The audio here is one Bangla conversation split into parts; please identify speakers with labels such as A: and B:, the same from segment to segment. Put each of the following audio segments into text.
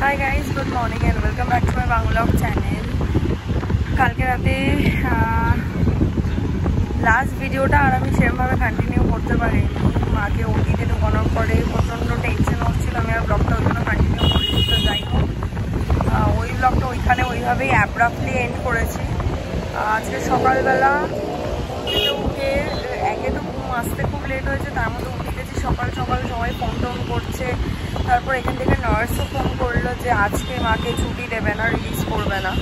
A: Hi guys, good morning and welcome back to my Banglog channel. কালকে রাতে লাস্ট ভিডিওটা আর আমি সেরকমভাবে কন্টিনিউ করতে পারিনি। মাকে ওটিতে ঢোকানোর পরে প্রচণ্ড টেনশন হচ্ছিল, আমি আর ব্লগটা ওই জন্য কন্টিনিউ করেছি। তো যাই হোক, ওই ব্লগটা ওইখানে ওইভাবেই অ্যাব্রাপ্টলি এন্ড করেছি। আজকে সকালবেলা উঠে একে তো ঘুম আসতে খুব লেট হয়েছে, তার মধ্যে উঠে গেছি সকাল সকাল, সবাই ফোন টোন করছে। তারপর এখান থেকে নার্সও ফোন করলো যে আজকে মাকে ছুটি দেবে না, রিলিজ করবে না,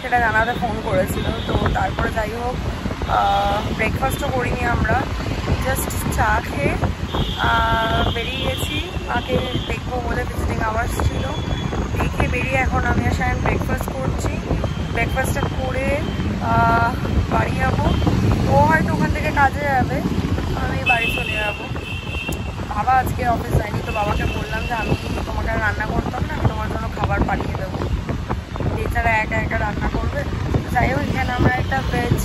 A: সেটা জানাতে ফোন করেছিল। তো তারপরে যাই হোক, ব্রেকফাস্টও করিনি আমরা, জাস্ট চা খেয়ে বেরিয়ে গেছি। মাকে দেখবো বলে ভিজিটিং আওয়ার্স ছিল, দেখে বেরিয়ে এখন আমি আসলে ব্রেকফাস্ট করছি। ব্রেকফাস্টটা করে বাড়ি যাবো। ও হয়তো ওখান থেকে কাজে যাবে, আমি বাড়ি চলে যাবো। বাবা আজকে অফিস যায়নি, তো বাবাকে বললাম যে আমি তোমাকে রান্না করতাম না, আমি তোমার জন্য খাবার পাঠিয়ে দেবো, বেচারা একা একা রান্না করবে। যাই হোক, এখানে আমরা একটা ভেজ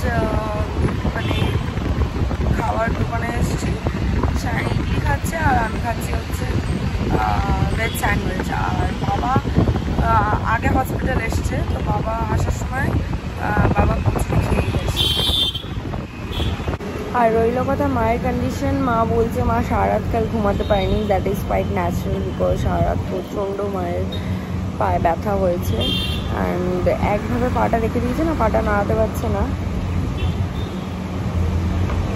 A: মানে খাবার দোকানে এসেছি, ইডলি খাচ্ছে আর আমি খাচ্ছি হচ্ছে ভেজ স্যান্ডউইচ। আর বাবা আগে হসপিটাল এসছে, তো বাবা আসার সময় বাবা কিছু খেয়ে গেছে। আর রইল কথা মায়ের কন্ডিশন, মা বলছে মা সারা রাত কাল ঘুমাতে পারেনি। That is quite natural, because সারা রাত প্রচণ্ড মায়ের পায়ে ব্যথা হয়েছে। অ্যান্ড একভাবে পাটা রেখে দিয়েছে না, পাটা নাড়াতে পারছে না।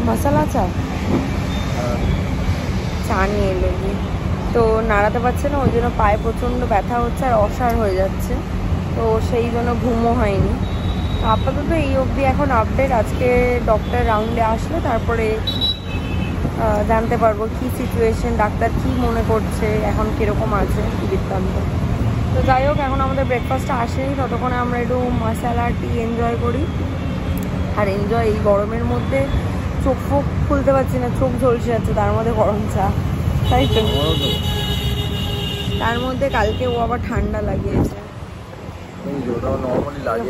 A: মশলা চা নিয়ে এলো, তো নাড়াতে পারছে না, ওই জন্য পায়ে প্রচণ্ড ব্যথা হচ্ছে আর অসাড় হয়ে যাচ্ছে, তো সেই জন্য ঘুমও হয়নি। আপাতত এই অবধি এখন আপডেট। আজকে ডক্টর রাউন্ডে আসলে তারপরে জানতে পারবো কী সিচুয়েশন, ডাক্তার কী মনে করছে, এখন কীরকম আছে বৃত্তান্ত। তো যাই হোক, এখন আমাদের ব্রেকফাস্টটা আসেনি, ততক্ষণে আমরা একটু মশলা টি এনজয় করি। আর এনজয় এই গরমের মধ্যে চোখ ফোক খুলতে পারছি না, চোখ ঝলসে যাচ্ছে, তার মধ্যে গরম চা, তাই তো। তার মধ্যে কালকে ও আবার ঠান্ডা লাগিয়েছে,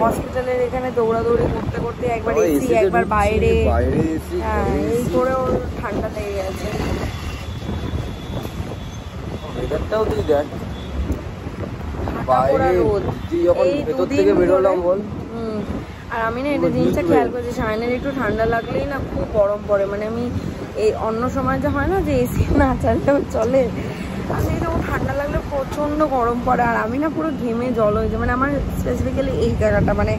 A: হসপিটালের এখানে দৌড়াদৌড়ি করতে করতে একবার এসি একবার বাইরে, এই করে ওর ঠান্ডা লেগে গেছে। আর আমি না এটা জিনিসটা খেয়াল করছি, সায়নের একটু ঠান্ডা লাগলেই না খুব গরম পড়ে। মানে আমি এই অন্য সময় যা হয় না যে এসি না চাললেও চলে, আমি এটা ঠান্ডা লাগলে প্রচণ্ড গরম পড়ে। আর আমি না পুরো ঘেমে জল হয়ে যায়, মানে আমার স্পেসিফিক্যালি এই জায়গাটা, মানে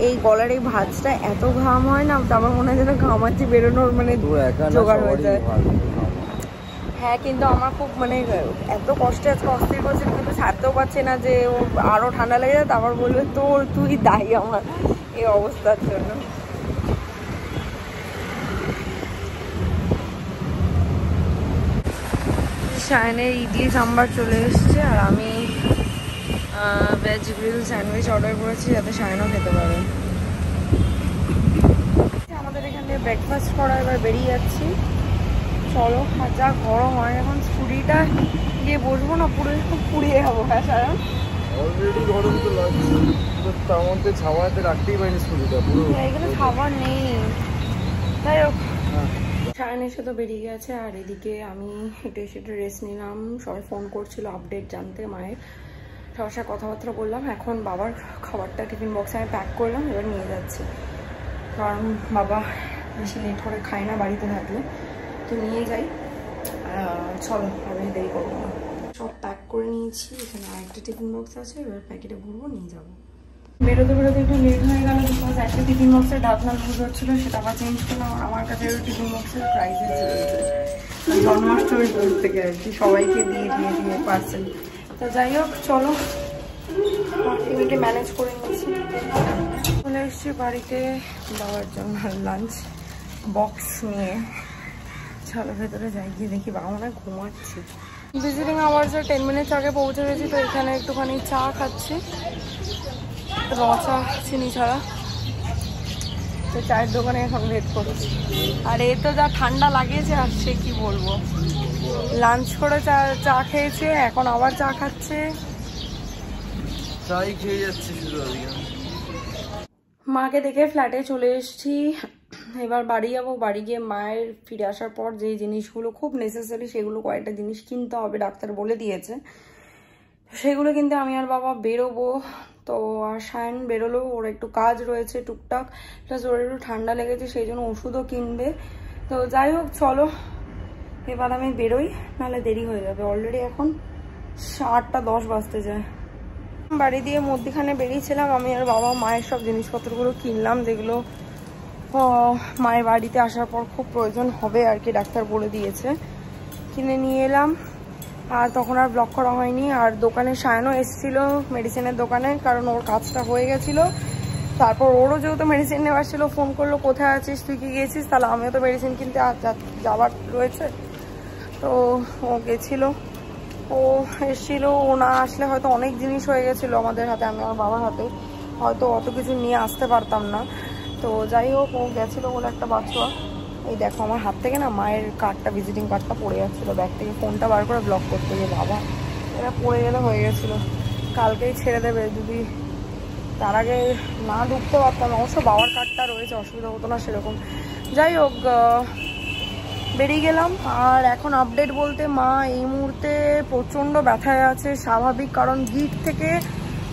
A: এই গলার এই ভাঁজটা এত ঘাম হয় না, তারপর মনে হয় যেন ঘামাচ্ছি বেরোনোর মানে জোগাড় হয়ে যায়। হ্যাঁ, কিন্তু আমার খুব মানে এত কষ্টে আজকে অস্থির করছে, কিন্তু ছাড়তেও পারছে না যে ও আরও ঠান্ডা লেগে যায়, তারপর বলবে তুই দায়ী আমার এই অবস্থার জন্য। শায়নের ইডলি সাম্বার চলে এসছে, আর আমি ভেজ গ্রিল স্যান্ডউইচ অর্ডার করেছি যাতে শায়নও খেতে পারে। আমাদের এখান থেকে ব্রেকফাস্ট করা এবার বেরিয়ে যাচ্ছি। চলো, যা গরম হয় এখন, স্কুটিটা গিয়ে বসবো না, পুড়িয়ে যাবো। হ্যাঁ সায়ন,
B: অলরেডি গরম তো লাগছে, তার মধ্যে ছাওয়াতে রাখতেই পারিনি স্কুটিটা পুরো,
A: এখানে খাবার নেই। যাই হোক, সায়নের সাথে বেরিয়ে গেছে, আর এদিকে আমি একটু সেটা রেস্ট নিলাম। সবাই ফোন করছিল আপডেট জানতে মায়ের, সবার সাথে কথাবার্তা বললাম। এখন বাবার খাবারটা টিফিন বক্সে আমি প্যাক করলাম, এবার নিয়ে যাচ্ছি, কারণ বাবা বেশি লেট করে খায় না বাড়িতে থাকলে, তো নিয়ে যাই। চলো, আমি দেরি করবো না, সব প্যাক করে নিয়েছি। এখানে আরেকটা টিফিন বক্স আছে, এবার প্যাকেটে ভরবো, নিয়ে যাবো। বেরোতে বেরোতে একটু লেট হয়ে গেল, বিকজ একটা টিফিন বক্সের ঢাকনা লুজ হচ্ছিলো, সেটা আবার চেঞ্জ করলাম। আমার কাছে টিফিন বক্সের প্রাইসে চলেছে জন্মাষ্টমীর দূর থেকে আর কি, সবাইকে দিয়ে পার্সেল। তো যাই হোক, চলো মিনিটে ম্যানেজ করে নিয়েছি। চলে এসছি বাড়িতে বাবার জন্য লাঞ্চ বক্স নিয়ে। চলো ভেতরে যাই, গিয়ে দেখি বাবা মনে হয় ঘুমাচ্ছি। ভিজিটিং আওয়ার্সের 10 মিনিটস আগে পৌঁছে গেছি, তো এখানে একটুখানি চা খাচ্ছি, রচা চিনি ছাড়া। তো চায়ের দোকানে এখন ওয়েট করছি। আর এই তো যা ঠান্ডা লাগিয়েছে, আর সে কি বলবো, লাঞ্চ করে চা খেয়েছে, এখন আবার চা খাচ্ছে,
B: চাই খেয়ে যাচ্ছে শুধু।
A: মাকে দেখে ফ্ল্যাটে চলে এসেছি, এবার বাড়ি যাবো। বাড়ি গিয়ে মায়ের ফিরে আসার পর যে জিনিসগুলো খুব নেসেসারি সেগুলো কয়েকটা জিনিস কিনতে হবে, ডাক্তার বলে দিয়েছে। সেগুলো কিন্তু আমি আর বাবা বেরোবো। তো আর সায়ন বেরোলো, ওর একটু কাজ রয়েছে টুকটাক, প্লাস ওর একটু ঠান্ডা লেগেছে সেই জন্য ওষুধও কিনবে। তো যাই হোক চলো এবার আমি বেরোই, নাহলে দেরি হয়ে যাবে। অলরেডি এখন 8:10 বাজতে যায়। বাড়ি দিয়ে মধ্যখানে বেরিয়েছিলাম আমি আর বাবা, মায়ের সব জিনিসপত্রগুলো কিনলাম যেগুলো মায়ের বাড়িতে আসার পর খুব প্রয়োজন হবে আর কি, ডাক্তার বলে দিয়েছে। কিনে নিয়ে এলাম, আর তখন আর ব্লগ করা হয়নি। আর দোকানে সায়নও এসেছিল মেডিসিনের দোকানে, কারণ ওর কাজটা হয়ে গেছিল। তারপর ওরও যেহেতু মেডিসিন নেওয়ার ছিল, ফোন করলো কোথায় আছিস, তুই কি গেছিস? তাহলে আমিও তো মেডিসিন কিনতে যাওয়ার রয়েছে। তো ও গেছিলো, ও এসেছিলো। ও না আসলে হয়তো অনেক জিনিস হয়ে গেছিলো আমাদের হাতে, আমি আমার বাবার হাতে, হয়তো অত কিছু নিয়ে আসতে পারতাম না। তো যাই হোক ও গেছিলো বলে একটা বাচ্চা। এই দেখো আমার হাত থেকে না মায়ের কার্ডটা, ভিজিটিং কার্ডটা পড়ে যাচ্ছিলো ব্যাগ থেকে, ফোনটা বার করে ব্লক করতে গিয়ে বাবা এটা পড়ে গেলে হয়ে গেছিলো। কালকেই ছেড়ে দেবে, যদি তার আগে না ঢুকতে পারতাম। অবশ্য বাবার কার্ডটা রয়েছে, অসুবিধা হতো না সেরকম। যাই হোক বেরিয়ে গেলাম। আর এখন আপডেট বলতে মা এই মুহূর্তে প্রচণ্ড ব্যথায় আছে, স্বাভাবিক, কারণ গিট থেকে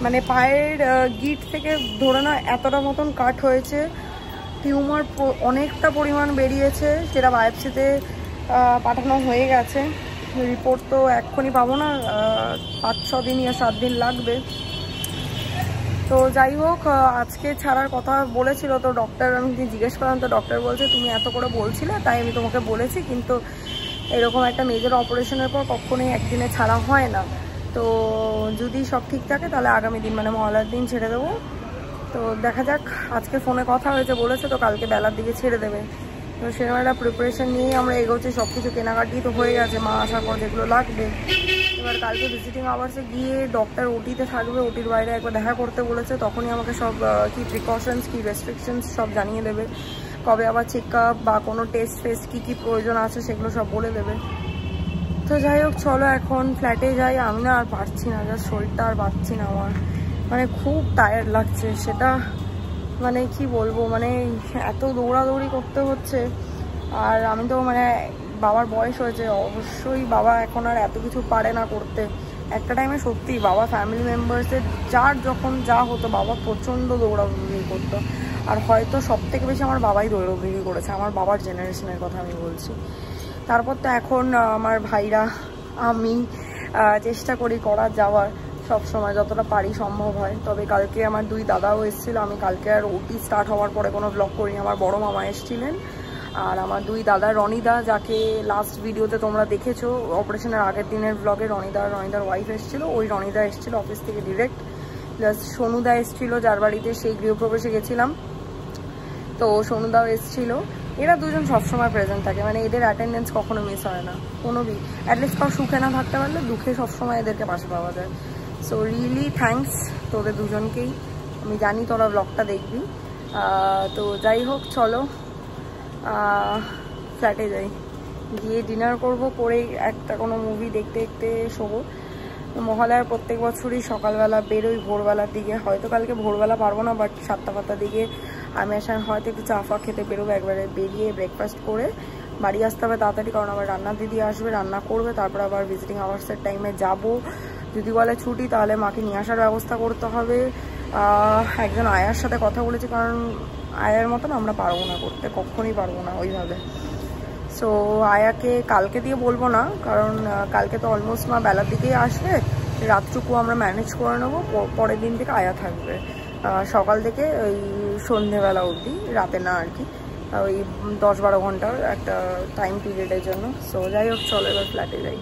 A: মানে পায়ের গিট থেকে ধরে না এতটা মতন কাট হয়েছে, টিউমার অনেকটা পরিমাণ বেরিয়েছে, সেটা বায়োপসিতে পাঠানো হয়ে গেছে। রিপোর্ট তো এক্ষুনি পাবো না, 5-6 দিন বা 7 দিন লাগবে। তো যাই হোক আজকে ছাড়ার কথা বলেছিল, তো ডক্টর আমি জিজ্ঞেস করলাম, তো ডক্টর বলছে তুমি এত করে বলছিলে তাই আমি তোমাকে বলেছি, কিন্তু এরকম একটা মেজর অপারেশনের পর কখনোই একদিনে ছাড়া হয় না। তো যদি সব ঠিক থাকে তাহলে আগামী দিন মানে মহলার দিন ছেড়ে দেবো। তো দেখা যাক, আজকে ফোনে কথা হয়েছে, বলেছে তো কালকে বেলার দিকে ছেড়ে দেবে। তো সেরকম একটা প্রিপারেশন নিয়েই আমরা এগোচ্ছি। সব কিছু কেনাকাটি তো হয়ে গেছে, মা আসার পর যেগুলো লাগবে। এবার কালকে ভিজিটিং আওয়ার্সে গিয়ে ডক্টর ওটিতে থাকবে, ওটির বাইরে একবার দেখা করতে বলেছে, তখনই আমাকে সব কি প্রিকশনস কি রেস্ট্রিকশনস সব জানিয়ে দেবে। কবে আবার চেক আপ বা কোনো টেস্ট ফেস্ট কী প্রয়োজন আছে সেগুলো সব বলে দেবে। তো যাই হোক চলো এখন ফ্ল্যাটে যাই। আমি না আর পারছি না, যা শরীরটা আর পারছি না, আমার মানে খুব টায়ার্ড লাগছে। সেটা মানে কি বলবো, মানে এত দৌড়াদৌড়ি করতে হচ্ছে। আর আমি তো মানে বাবার বয়স হয়েছে, অবশ্যই বাবা এখন আর এত কিছু পারে না করতে। একটা টাইমে সত্যি বাবা ফ্যামিলি মেম্বার্সের যার যখন যা হতো বাবা প্রচণ্ড দৌড়াদৌড়ি করতো। আর হয়তো সব থেকে বেশি আমার বাবাই দৌড়াদৌড়ি করেছে, আমার বাবার জেনারেশনের কথা আমি বলছি। তারপর তো এখন আমার ভাইরা আমি চেষ্টা করি করার যাওয়ার সব সময় যতটা পারি সম্ভব হয়। তবে কালকে আমার 2 দাদাও এসেছিলো, আমি কালকে আর ওটি স্টার্ট হওয়ার পরে কোনো ব্লগ করিনি। আমার বড় মামা এসেছিলেন, আর আমার 2 দাদা, রনিদা যাকে লাস্ট ভিডিওতে তোমরা দেখেছো অপারেশনের আগের দিনের ব্লগে, রনিদার ওয়াইফ এসেছিলো, ওই রনিদা এসেছিলো অফিস থেকে ডিরেক্ট। প্লাস সোনুদা এসেছিলো যার বাড়িতে সেই গৃহপ্রবেশে গেছিলাম, তো সোনুদাও এসেছিলো। এরা দুজন সবসময় প্রেজেন্ট থাকে, মানে এদের অ্যাটেন্ডেন্স কখনো মিস হয় না। কোনো অ্যাটলিস্ট কারো সুখে না থাকতে পারলে দুঃখে সবসময় এদেরকে পাশে পাওয়া যায়। সো রিয়েলি থ্যাঙ্কস তোদের দুজনকেই, আমি জানি তোরা ব্লগটা দেখবি। তো যাই হোক চলো ফ্ল্যাটে যাই, গিয়ে ডিনার করব, করে একটা কোনো মুভি দেখতে দেখতে শোবো। মহালয়ার প্রত্যেক বছরই সকালবেলা বেরোই ভোরবেলার দিকে, হয়তো কালকে ভোরবেলা পারবো না, বাট 7টা দিকে আমি আসার হয়তো একটু চা ফা খেতে বেরোবো। একবারে বেরিয়ে ব্রেকফাস্ট করে বাড়ি আসতে হবে তাড়াতাড়ি, কারণ আবার রান্নার দিদি আসবে, রান্না করবে, তারপর আবার ভিজিটিং আওয়ার্সের টাইমে যাব। যদি বলে ছুটি তাহলে মাকে নিয়ে আসার ব্যবস্থা করতে হবে। একজন আয়ার সাথে কথা বলেছি, কারণ আয়ার মতন আমরা পারবো না করতে, কখনই পারবো না ওইভাবে। সো আয়াকে কালকে দিয়ে বলবো না, কারণ কালকে তো অলমোস্ট মা বেলার দিকেই আসবে, রাতটুকু আমরা ম্যানেজ করে নেবো। পরের দিন থেকে আয়া থাকবে সকাল থেকে ওই সন্ধেবেলা অবধি, রাতে না আর কি, ওই 10-12 ঘন্টার একটা টাইম পিরিয়ডের জন্য। সো যাই হোক চলো এবার ফ্ল্যাটে যাই।